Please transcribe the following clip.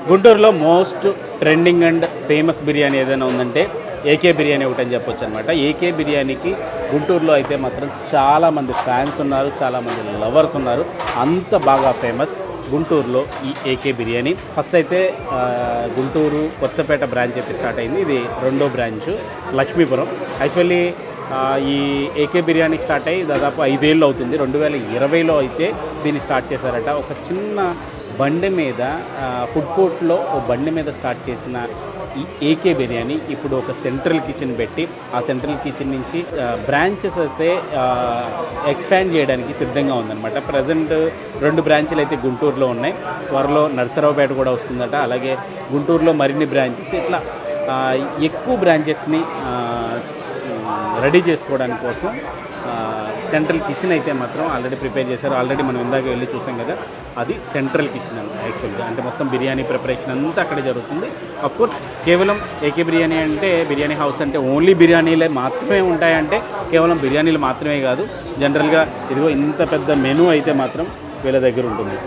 గుంటూరులో most trending and famous biryani ఏదైనా ఉందంటే ఏకే బిర్యానీ ఒకటి అని చెప్పొచ్చు అనమాట. ఏకే బిర్యానీకి గుంటూరులో అయితే మాత్రం చాలామంది ఫ్యాన్స్ ఉన్నారు, చాలామంది లవర్స్ ఉన్నారు. అంత బాగా ఫేమస్ గుంటూరులో ఈ ఏకే బిర్యానీ. ఫస్ట్ అయితే గుంటూరు కొత్తపేట బ్రాంచ్ అయితే స్టార్ట్ అయింది. ఇది రెండో బ్రాంచ్ లక్ష్మీపురం. యాక్చువల్లీ ఈ ఏకే బిర్యానీ స్టార్ట్ అయ్యి దాదాపు 5 ఏళ్ళు అవుతుంది. 2020లో అయితే దీన్ని స్టార్ట్ చేశారట. ఒక చిన్న బండి మీద ఫుడ్ కోర్ట్లో ఒక బండి మీద స్టార్ట్ చేసిన ఈ ఏకే బిర్యానీ ఇప్పుడు ఒక సెంట్రల్ కిచెన్ పెట్టి ఆ సెంట్రల్ కిచెన్ నుంచి బ్రాంచెస్ అయితే ఎక్స్పాండ్ చేయడానికి సిద్ధంగా ఉందన్నమాట. ప్రజెంట్ 2 బ్రాంచ్లు అయితే గుంటూరులో ఉన్నాయి. త్వరలో నర్సరావుపేట కూడా వస్తుందట. అలాగే గుంటూరులో మరిన్ని బ్రాంచెస్, ఇట్లా ఎక్కువ బ్రాంచెస్ని రెడీ చేసుకోవడానికి కోసం సెంట్రల్ కిచెన్ అయితే మాత్రం ఆల్రెడీ ప్రిపేర్ చేశారు. ఆల్రెడీ మనం ఇందాక వెళ్ళి చూసాం కదా, అది సెంట్రల్ కిచెన్ యాక్చువల్గా. అంటే మొత్తం బిర్యానీ ప్రిపరేషన్ అంతా అక్కడే జరుగుతుంది. అఫ్కోర్స్ కేవలం ఏకే బిర్యానీ అంటే, బిర్యానీ హౌస్ అంటే ఓన్లీ బిర్యానీలే మాత్రమే ఉంటాయంటే కేవలం బిర్యానీలు మాత్రమే కాదు, జనరల్గా ఇదిగో ఇంత పెద్ద మెనూ అయితే మాత్రం వీళ్ళ దగ్గర ఉంటుంది.